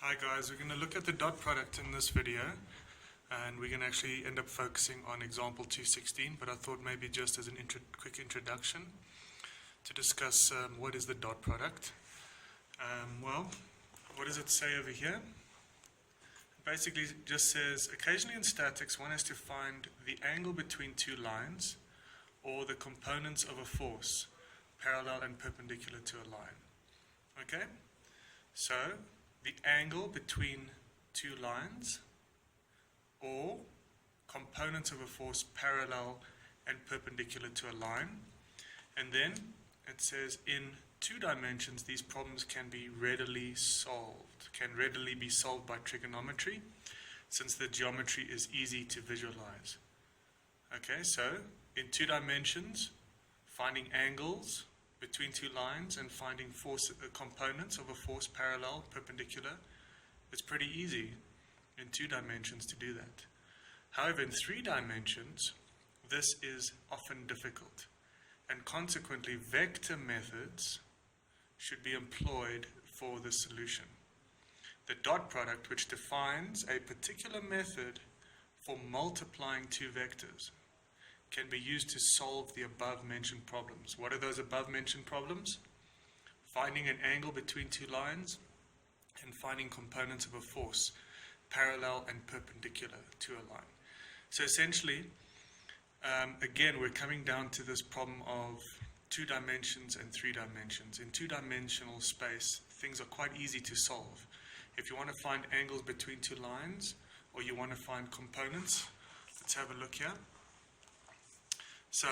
Hi guys, we're going to look at the dot product in this video, and we're going to actually end up focusing on example 216, but I thought maybe just as a quick introduction to discuss what is the dot product. Well, what does it say over here? Basically it just says, occasionally in statics one has to find the angle between two lines or the components of a force parallel and perpendicular to a line. Okay? So, the angle between two lines or components of a force parallel and perpendicular to a line. And then it says in two dimensions these problems can be readily solved by trigonometry, since the geometry is easy to visualize. Okay, so in two dimensions, finding angles between two lines and finding components of a force parallel, perpendicular, it's pretty easy in two dimensions to do that. However, in three dimensions, this is often difficult, and consequently vector methods should be employed for the solution. The dot product, which defines a particular method for multiplying two vectors, can be used to solve the above-mentioned problems. What are those above-mentioned problems? Finding an angle between two lines and finding components of a force parallel and perpendicular to a line. So essentially, again, we're coming down to this problem of two dimensions and three dimensions. In two-dimensional space, things are quite easy to solve. If you want to find angles between two lines, or you want to find components, let's have a look here. So,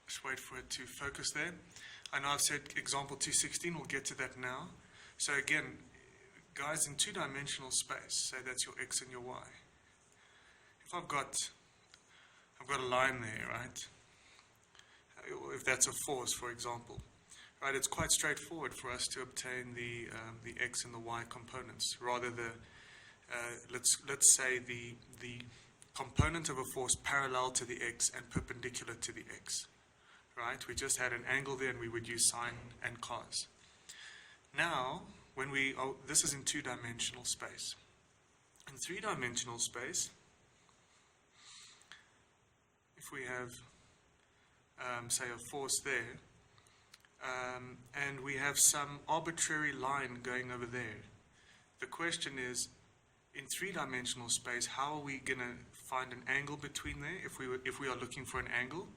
just wait for it to focus there. I know I've said example 216, we'll get to that now. So again, guys, in two-dimensional space, say that's your x and your y. If I've got a line there, right? If that's a force, for example, right? It's quite straightforward for us to obtain the x and the y components. Rather, let's say the component of a force parallel to the x and perpendicular to the x, right? We just had an angle there and we would use sine and cos. Now, this is in two-dimensional space. In three-dimensional space, if we have, say, a force there, and we have some arbitrary line going over there, the question is, in three-dimensional space, how are we going to find an angle between there if we are looking for an angle?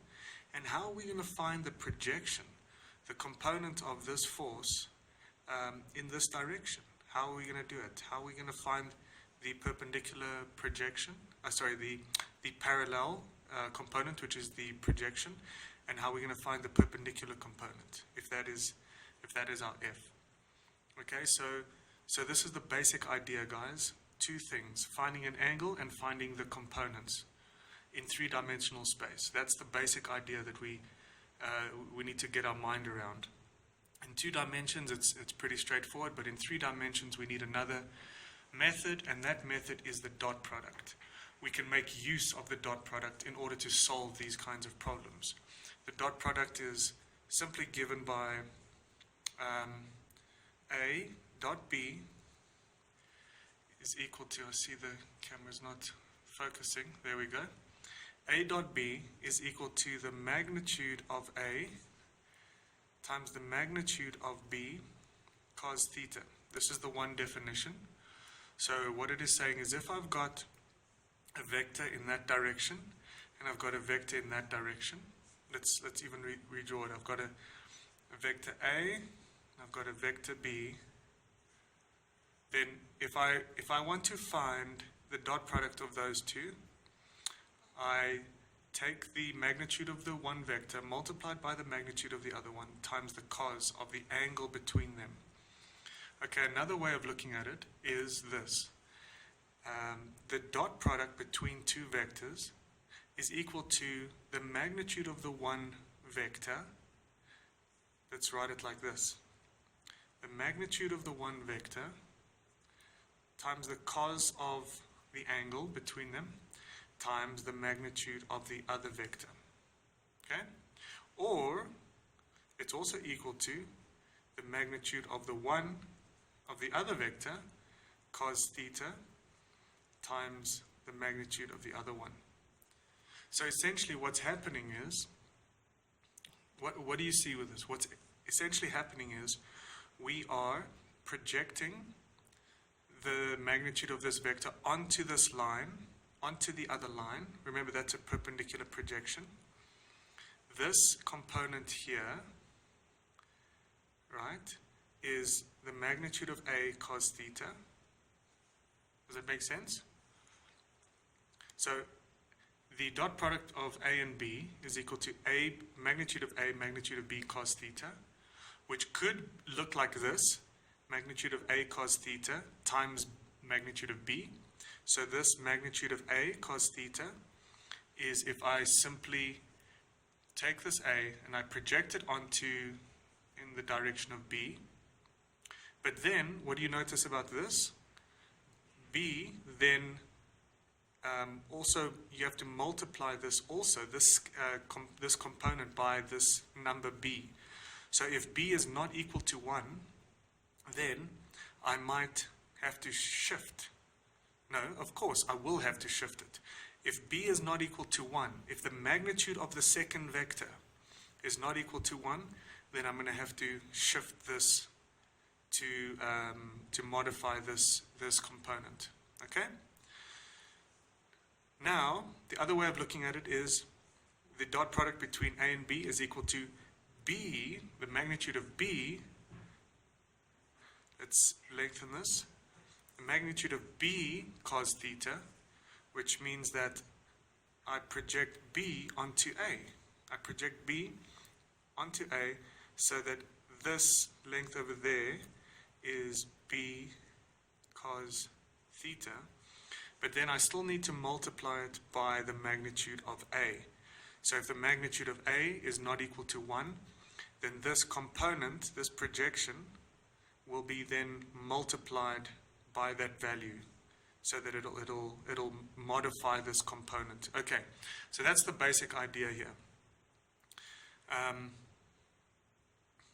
And how are we going to find the projection, the component of this force in this direction? How are we going to do it? How are we going to find the perpendicular projection, the parallel component, which is the projection, and how are we going to find the perpendicular component, if that is our f? Okay, so this is the basic idea, guys. Two things: finding an angle and finding the components in three-dimensional space. That's the basic idea that we need to get our mind around. In two dimensions, it's pretty straightforward, but in three dimensions, we need another method, and that method is the dot product. We can make use of the dot product in order to solve these kinds of problems. The dot product is simply given by A dot B is equal to, I see the camera's not focusing, there we go. A dot B is equal to the magnitude of A times the magnitude of B cos theta. This is the one definition. So what it is saying is, if I've got a vector in that direction and I've got a vector in that direction, let's even redraw it. I've got a vector A and I've got a vector B. Then if I want to find the dot product of those two, I take the magnitude of the one vector multiplied by the magnitude of the other one times the cos of the angle between them. Okay, another way of looking at it is this. The dot product between two vectors is equal to the magnitude of the one vector. Let's write it like this. The magnitude of the one vector times the cos of the angle between them times the magnitude of the other vector. Okay? Or it's also equal to the magnitude of the one of the other vector, cos theta, times the magnitude of the other one. So essentially what's happening is, what do you see with this? What's essentially happening is we are projecting the magnitude of this vector onto this line, onto the other line. Remember, that's a perpendicular projection. This component here, right, is the magnitude of A cos theta. Does that make sense? So the dot product of A and B is equal to A, magnitude of A, magnitude of B cos theta, which could look like this, magnitude of A cos theta times magnitude of B. So this magnitude of A cos theta is, if I simply take this A and I project it onto in the direction of B, but then what do you notice about this? B then also, you have to multiply this also, this component by this number B. So if B is not equal to 1, then I might have to shift. No, of course, I will have to shift it. If B is not equal to 1, if the magnitude of the second vector is not equal to 1, then I'm going to have to shift this to modify this component. Okay? Now, the other way of looking at it is the dot product between A and B is equal to B, the magnitude of B. Let's lengthen this. The magnitude of B cos theta, which means that I project B onto A. I project B onto A so that this length over there is B cos theta. But then I still need to multiply it by the magnitude of A. So if the magnitude of A is not equal to 1, then this component, this projection, will be then multiplied by that value so that it'll modify this component. Okay, so that's the basic idea here.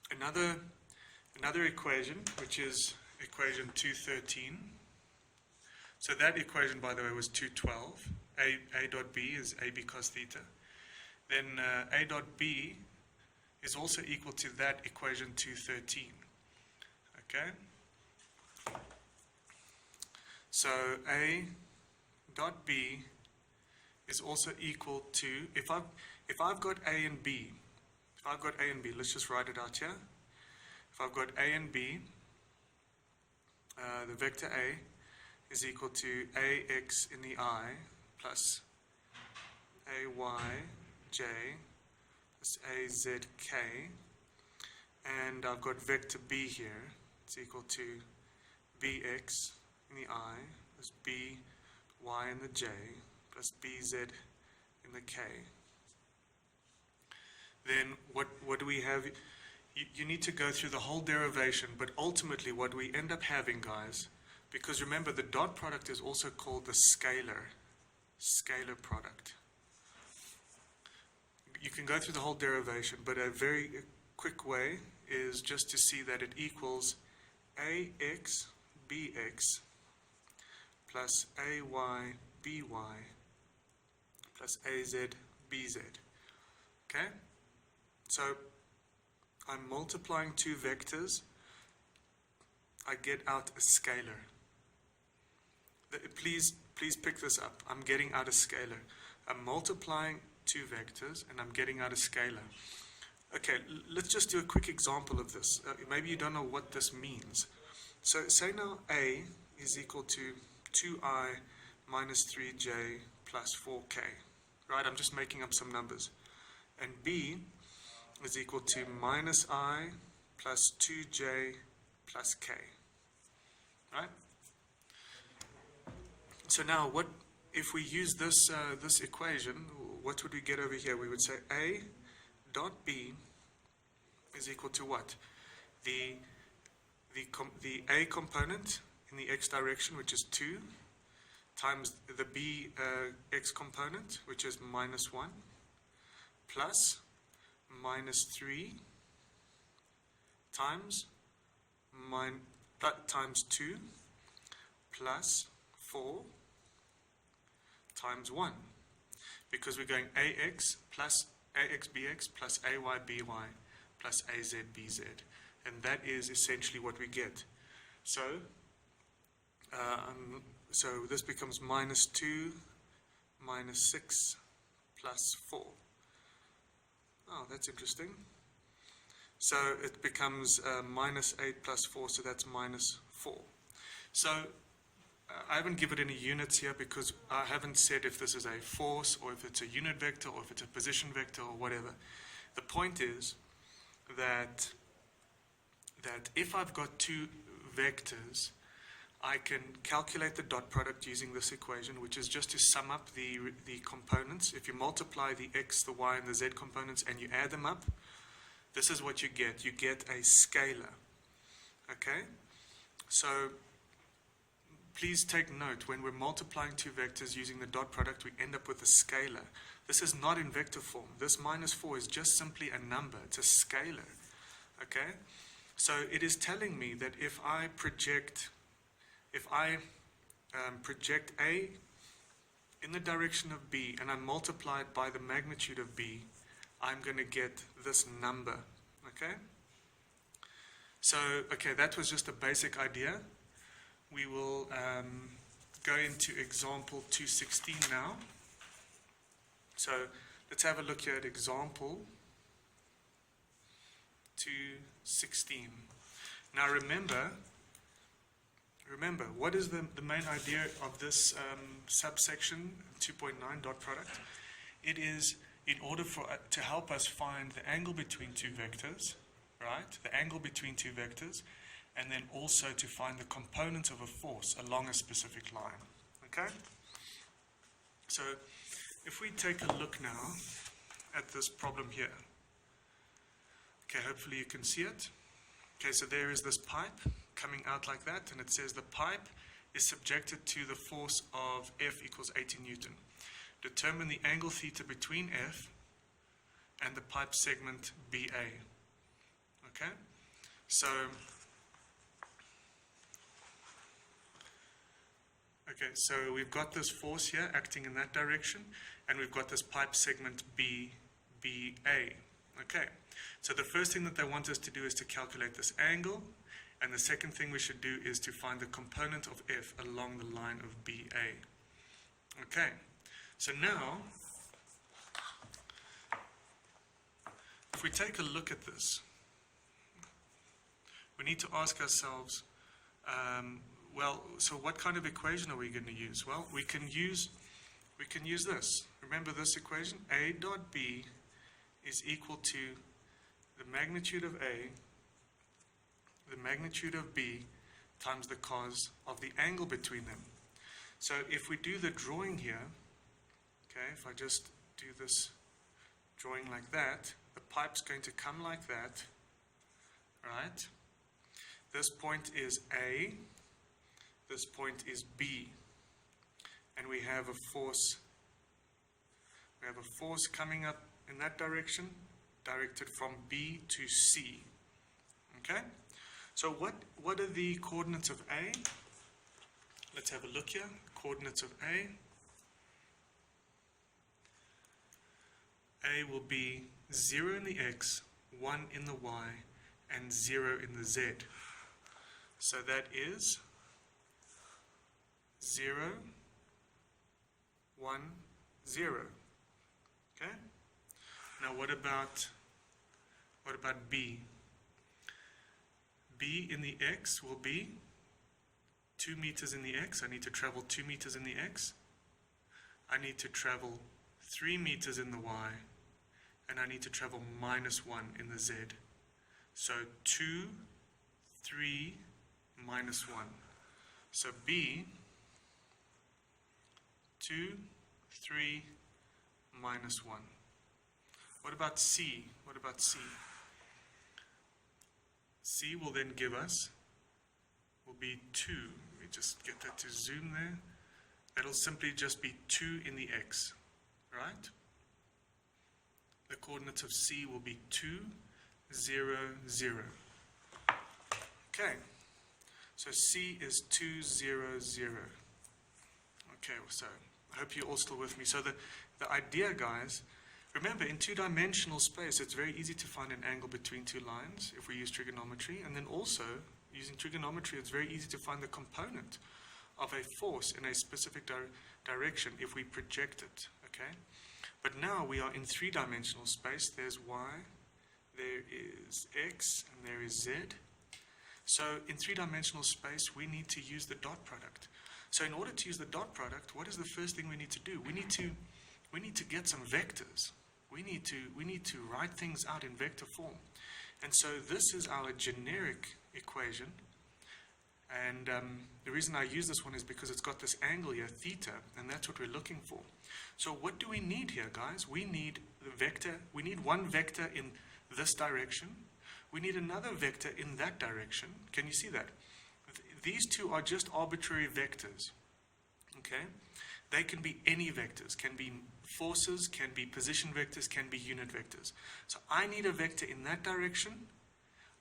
Another equation, which is equation 213. So that equation, by the way, was 212. A dot B is AB cos theta. Then A dot B is also equal to that equation 213. Okay? So A dot B is also equal to, if I've got A and B, let's just write it out here. If I've got A and B, the vector A is equal to ax in the I plus ayj plus azk, and I've got vector B here. It's equal to bx in the I plus by in the j plus bz in the k. Then what do we have? You need to go through the whole derivation, but ultimately what we end up having, guys, because remember, the dot product is also called the scalar product. You can go through the whole derivation, but a very quick way is just to see that it equals ax bx plus ay by plus az bz. Okay? So I'm multiplying two vectors. I get out a scalar. Please pick this up. I'm getting out a scalar. I'm multiplying two vectors and I'm getting out a scalar. Okay, let's just do a quick example of this. Maybe you don't know what this means. So say now A is equal to 2I minus 3j plus 4k. Right, I'm just making up some numbers. And B is equal to minus I plus 2j plus k. Right? So now, what if we use this this equation? What would we get over here? We would say A dot B is equal to what? The A component in the x direction, which is 2, times the B x component, which is minus 1, plus minus 3 times times 2 plus 4 times 1. Because we're going ax plus axbx plus ayby plus azbz. And that is essentially what we get. So this becomes minus 2 minus 6 plus 4. Oh, that's interesting. So it becomes minus 8 plus 4, so that's minus 4. So I haven't given any units here because I haven't said if this is a force or if it's a unit vector or if it's a position vector or whatever. The point is that if I've got two vectors, I can calculate the dot product using this equation, which is just to sum up the components. If you multiply the x, the y, and the z components and you add them up, this is what you get. You get a scalar. Okay? So please take note, when we're multiplying two vectors using the dot product, we end up with a scalar. This is not in vector form. This minus 4 is just simply a number. It's a scalar. Okay? So it is telling me that if I project A in the direction of B and I multiply it by the magnitude of B, I'm going to get this number. Okay? So, okay, that was just a basic idea. We will go into example 216 now. So let's have a look here at example 216. Now remember, what is the main idea of this subsection 2.9 dot product? It is in order to help us find the angle between two vectors, right? The angle between two vectors, and then also to find the components of a force along a specific line. Okay? So if we take a look now at this problem here. Okay, hopefully you can see it. Okay, so there is this pipe coming out like that, and it says the pipe is subjected to the force of F equals 80 Newton. Determine the angle theta between F and the pipe segment BA. Okay, so we've got this force here acting in that direction, and we've got this pipe segment BA. Okay, so the first thing that they want us to do is to calculate this angle, and the second thing we should do is to find the component of F along the line of BA. Okay, so now, if we take a look at this, we need to ask ourselves, well, so what kind of equation are we going to use? Well, we can use this. Remember this equation? A dot B is equal to the magnitude of A, the magnitude of B, times the cos of the angle between them. So if we do the drawing here, okay, if I just do this drawing like that, the pipe's going to come like that, right? This point is A, this point is B, and we have a force coming up in that direction, directed from B to C. Okay? So what are the coordinates of A? Let's have a look here. Coordinates of A. A will be 0 in the X, 1 in the Y, and 0 in the Z. So that is 0, 1, 0. Okay? Now what about B? B in the X will be 2 meters in the X. I need to travel 2 meters in the X. I need to travel 3 meters in the Y. And I need to travel minus 1 in the Z. So 2, 3, minus 1. So B, 2, 3, minus 1. What about C? What about C? C will then give us, will be 2. Let me just get that to zoom there. That'll simply just be 2 in the X, right? The coordinates of C will be 2, 0, 0. Okay, So C is 2, 0, 0. Okay, so I hope you're all still with me. So the idea, guys, remember in two-dimensional space, it's very easy to find an angle between two lines if we use trigonometry. And then also, using trigonometry, it's very easy to find the component of a force in a specific direction if we project it, okay? But now we are in three-dimensional space. There's y, there is x, and there is z. So in three-dimensional space, we need to use the dot product. So in order to use the dot product, what is the first thing we need to do? We need to get some vectors. We need to write things out in vector form. And so this is our generic equation. And the reason I use this one is because it's got this angle here, theta, and that's what we're looking for. So what do we need here, guys? We need the vector. We need one vector in this direction. We need another vector in that direction. Can you see that? These two are just arbitrary vectors. Okay? They can be any vectors, can be forces, can be position vectors, can be unit vectors. So I need a vector in that direction.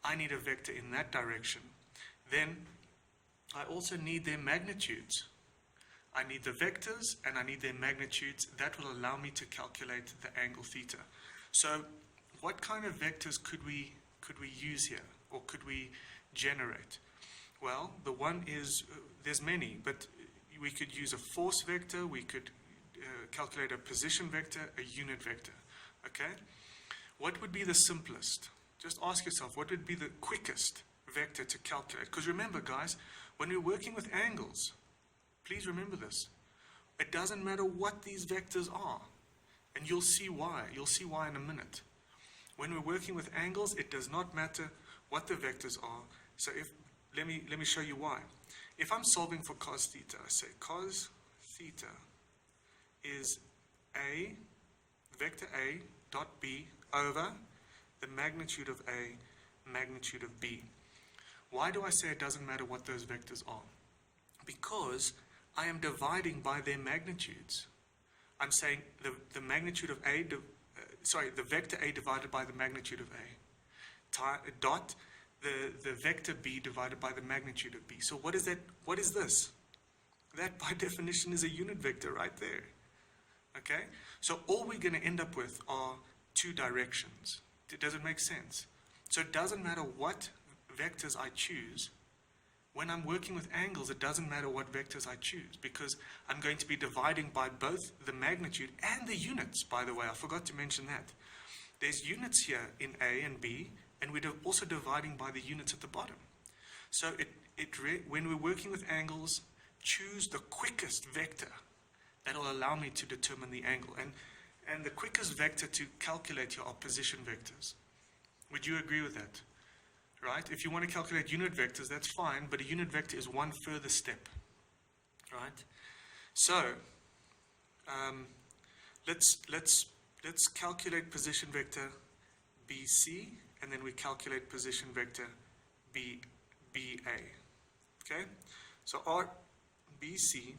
I need a vector in that direction. Then I also need their magnitudes. I need the vectors and I need their magnitudes. That will allow me to calculate the angle theta. So what kind of vectors could we use here, or could we generate? Well, the one is, there's many, but we could use a force vector, we could calculate a position vector, a unit vector, okay? What would be the simplest? Just ask yourself, what would be the quickest vector to calculate? Because remember, guys, when we're working with angles, please remember this, it doesn't matter what these vectors are, and you'll see why. You'll see why in a minute. When we're working with angles, it does not matter what the vectors are. So let me show you why. If I'm solving for cos theta, I say cos theta is A, vector A dot B over the magnitude of A, magnitude of B. Why do I say it doesn't matter what those vectors are? Because I am dividing by their magnitudes. I'm saying the magnitude of A, the vector A divided by the magnitude of A, dot the vector B divided by the magnitude of B. So what is that? What is this? That by definition is a unit vector right there. Okay? So all we're going to end up with are two directions. Does it make sense? So it doesn't matter what vectors I choose. When I'm working with angles, it doesn't matter what vectors I choose, because I'm going to be dividing by both the magnitude and the units, by the way. I forgot to mention that. There's units here in A and B, and we're also dividing by the units at the bottom. So when we're working with angles, choose the quickest vector that will allow me to determine the angle. And the quickest vector to calculate here are position vectors. Would you agree with that? Right? If you want to calculate unit vectors, that's fine, but a unit vector is one further step. Right? So, let's calculate position vector BC, and then we calculate position vector BA. Okay? So RBC,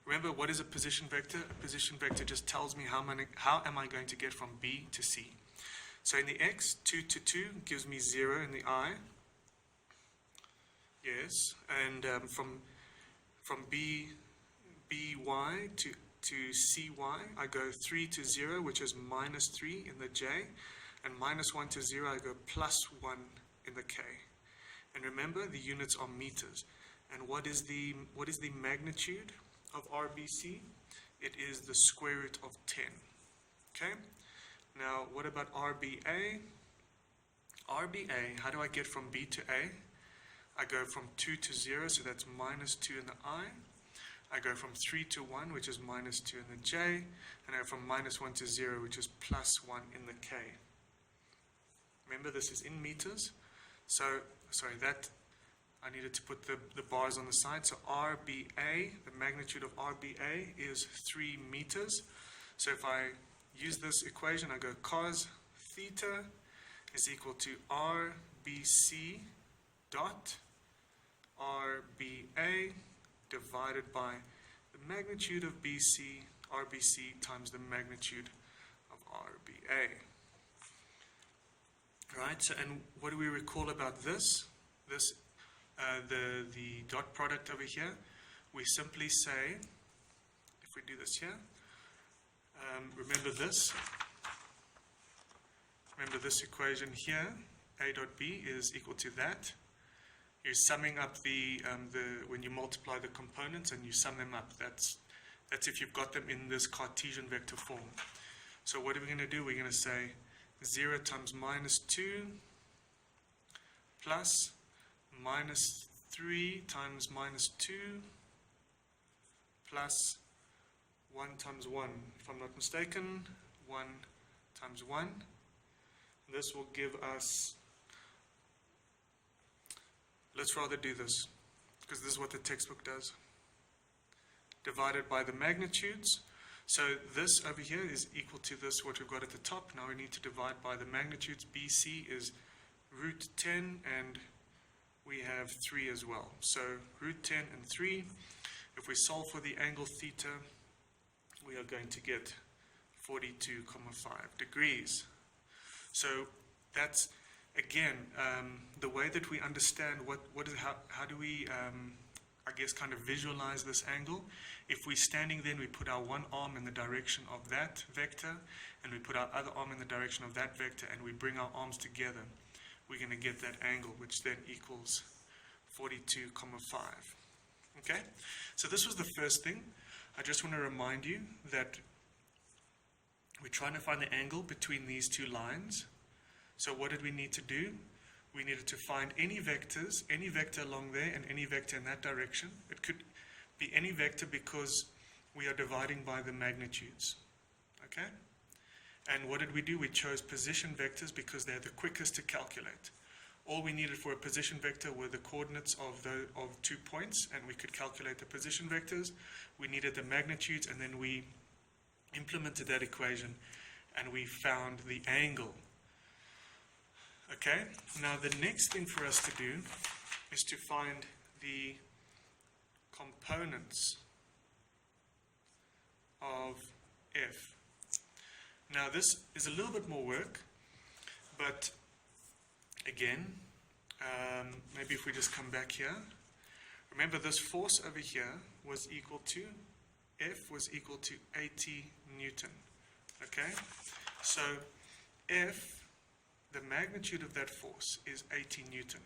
remember what is a position vector? A position vector just tells me how am I going to get from B to C. So in the x, 2 to 2 gives me 0 in the I. Yes, and from BY to CY, I go 3 to 0, which is minus 3 in the J, and minus 1 to 0, I go plus 1 in the K. And remember, the units are meters. And what is the magnitude of RBC? It is the square root of 10. Okay? Now, what about RBA? RBA, how do I get from B to A? I go from 2 to 0, so that's minus 2 in the I. I go from 3 to 1, which is minus 2 in the J. And I go from minus 1 to 0, which is plus 1 in the K. Remember, this is in meters. So, sorry, that I needed to put the bars on the side. So RBA, the magnitude of RBA is 3 meters. So if I use this equation, I go cos theta is equal to RBC dot RBA divided by the magnitude of RBC times the magnitude of RBA. Right, so, and what do we recall about this? The dot product over here, we simply say, if we do this here, remember this equation here, A dot B is equal to that. You're summing up when you multiply the components and you sum them up. That's if you've got them in this Cartesian vector form. So what are we going to do? We're going to say 0 times minus 2 plus minus 3 times minus 2 plus 1 times 1. If I'm not mistaken, 1 times 1. This will give us, let's rather do this, because this is what the textbook does. Divided by the magnitudes. So this over here is equal to this, what we've got at the top. Now we need to divide by the magnitudes. BC is root 10, and we have 3 as well. So root 10 and 3. If we solve for the angle theta, we are going to get 42,5 degrees. So that's, again, the way that we understand how do we, I guess, kind of visualize this angle. If we're standing there and we put our one arm in the direction of that vector, and we put our other arm in the direction of that vector, and we bring our arms together, we're going to get that angle, which then equals 42,5. Okay? So this was the first thing. I just want to remind you that we're trying to find the angle between these two lines. So what did we need to do? We needed to find any vectors, any vector along there and any vector in that direction. It could be any vector because we are dividing by the magnitudes. Okay? And what did we do? We chose position vectors because they're the quickest to calculate. All we needed for a position vector were the coordinates of 2 points, and we could calculate the position vectors. We needed the magnitudes, and then we implemented that equation, and we found the angle. Okay? Now the next thing for us to do is to find the components of F. Now this is a little bit more work, but again, maybe if we just come back here, remember this force over here was equal to, F was equal to 80 Newton. Okay? So F, the magnitude of that force is 80 Newton.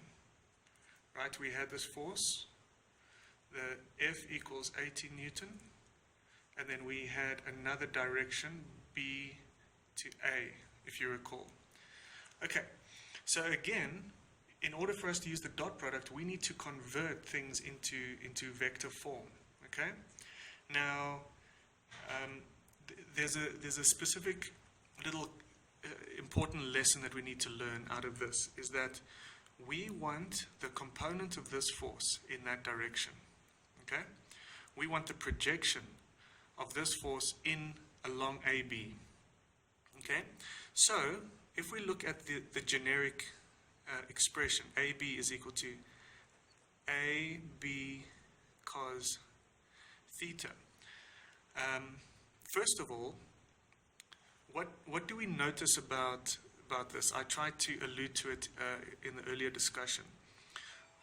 Right? We had this force, the F equals 80 Newton, and then we had another direction, B to A, if you recall. Okay, so again, in order for us to use the dot product, we need to convert things into vector form. Okay? Now, there's a specific little important lesson that we need to learn out of this, is that we want the component of this force in that direction. Okay? We want the projection of this force along AB. Okay? So, if we look at the generic expression, AB is equal to AB cos theta. First of all, what do we notice about this? I tried to allude to it in the earlier discussion.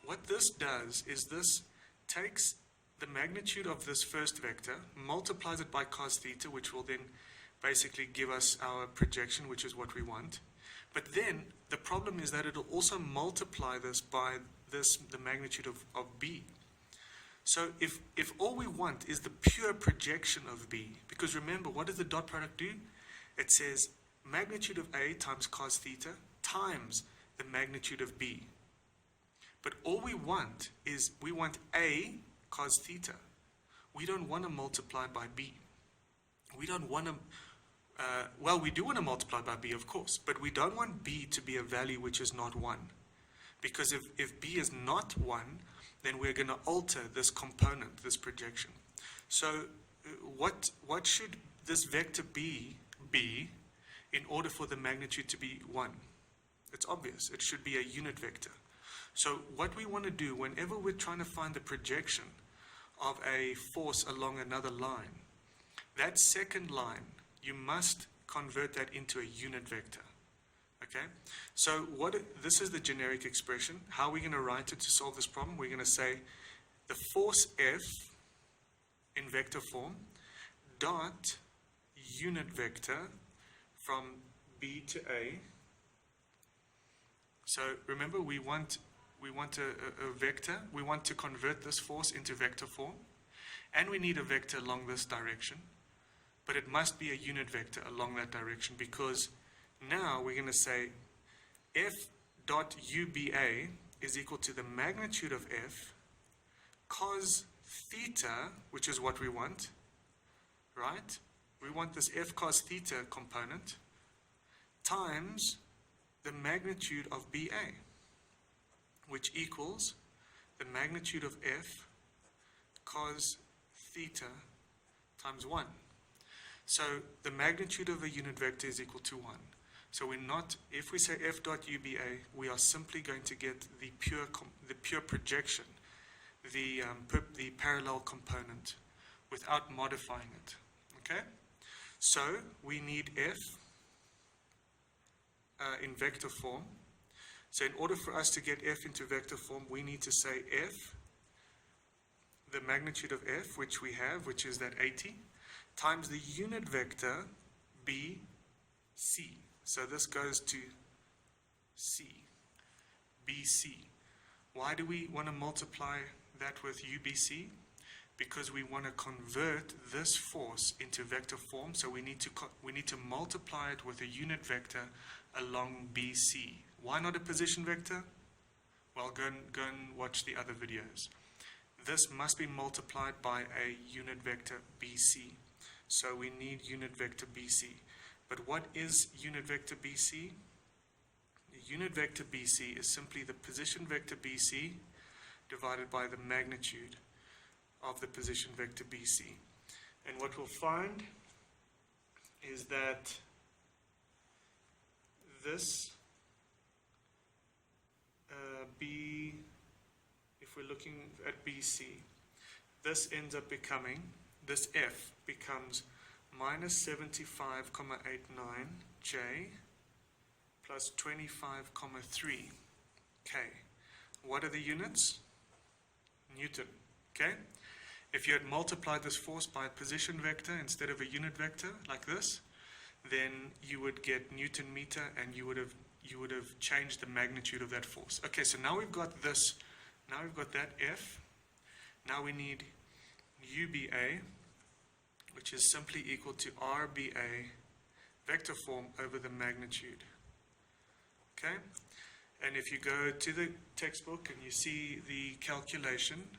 What this does is this takes the magnitude of this first vector, multiplies it by cos theta, which will then basically give us our projection, which is what we want. But then the problem is that it'll also multiply this by the magnitude of B. So if all we want is the pure projection of B, because remember, what does the dot product do? It says magnitude of A times cos theta times the magnitude of B. But all we want is, we want A cos theta. We don't want to multiply by B. We don't want to, well, we do want to multiply by B, of course, but we don't want B to be a value which is not 1. Because if B is not 1, then we're going to alter this component, this projection. So what should this vector be in order for the magnitude to be 1? It's obvious. It should be a unit vector. So what we want to do whenever we're trying to find the projection of a force along another line, that second line, you must convert that into a unit vector. Okay, so this is the generic expression. How are we going to write it to solve this problem? We're going to say the force F in vector form dot unit vector from B to A. So remember, we want a vector. We want to convert this force into vector form, and we need a vector along this direction, but it must be a unit vector along that direction, because now we're going to say F dot UBA is equal to the magnitude of F cos theta, which is what we want, right? We want this F cos theta component times the magnitude of BA, which equals the magnitude of F cos theta times 1. So the magnitude of a unit vector is equal to 1. So we're not, if we say F dot UBA, we are simply going to get the pure projection, the parallel component, without modifying it. Okay? So we need F in vector form. So in order for us to get F into vector form, we need to say F, the magnitude of F, which we have, which is that 80, times the unit vector BC. So this goes to C, BC. Why do we want to multiply that with UBC? Because we want to convert this force into vector form, so we need to multiply it with a unit vector along BC. Why not a position vector? Well, go and watch the other videos. This must be multiplied by a unit vector BC. So we need unit vector BC. But what is unit vector BC? The unit vector BC is simply the position vector BC divided by the magnitude of the position vector BC. And what we'll find is that this if we're looking at BC, this ends up becoming, this F becomes minus 75,89 J plus 25,3 K. What are the units? Newton. Okay? If you had multiplied this force by a position vector instead of a unit vector like this, then you would get Newton meter, and you would have changed the magnitude of that force. Okay, so now we've got this. Now we've got that F. Now we need UBA, which is simply equal to RBA vector form over the magnitude. Okay? And if you go to the textbook and you see the calculation,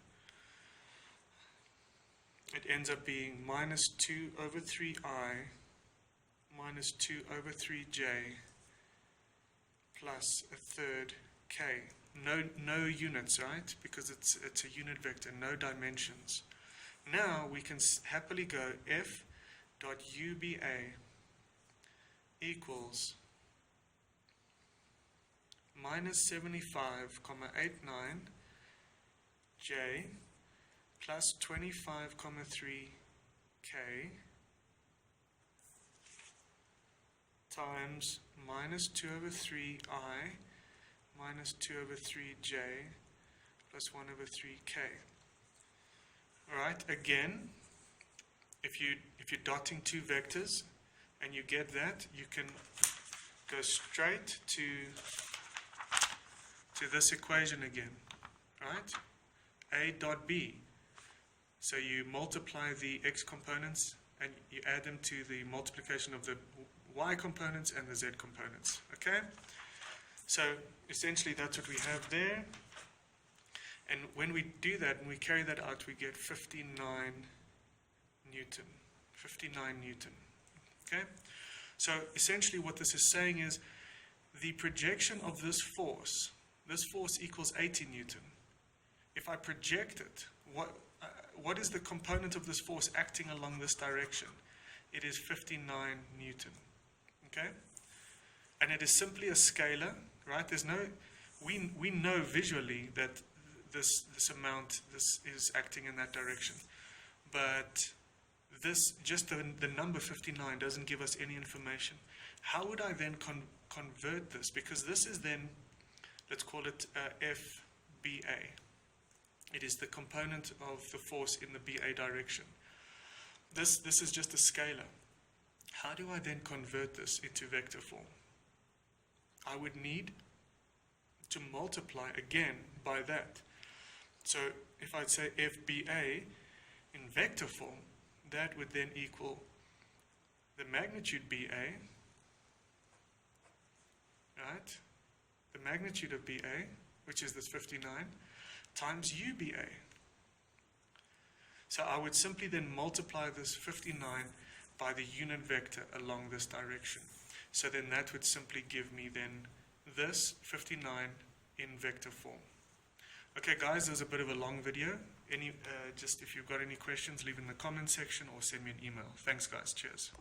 it ends up being minus 2 over 3I minus 2 over 3J plus a third K. No units, right? Because it's a unit vector, no dimensions. Now we can happily go F dot UBA equals minus 75,89 J plus 25,3 K times minus 2 over 3 I minus 2 over 3 J plus 1 over 3 K. Alright, again, if you're dotting two vectors and you get that, you can go straight to this equation again, right? A dot B. So you multiply the x components and you add them to the multiplication of the y components and the z components, okay? So essentially that's what we have there. And when we do that and we carry that out, we get 59 Newton. 59 Newton, okay? So essentially what this is saying is the projection of this force equals 80 Newton. If I project it, what is the component of this force acting along this direction? It is 59 Newton, okay? And it is simply a scalar, right? We know visually that this is acting in that direction, but just the number 59 doesn't give us any information. How would I then convert this, because this is then, let's call it FBA. It is the component of the force in the BA direction. This is just a scalar. How do I then convert this into vector form? I would need to multiply again by that. So if I'd say FBA in vector form, that would then equal the magnitude BA, right? The magnitude of BA, which is this 59, times UBA. So I would simply then multiply this 59 by the unit vector along this direction. So then that would simply give me then this 59 in vector form. Okay guys, there's a bit of a long video. Just if you've got any questions, leave in the comment section or send me an email. Thanks guys, cheers.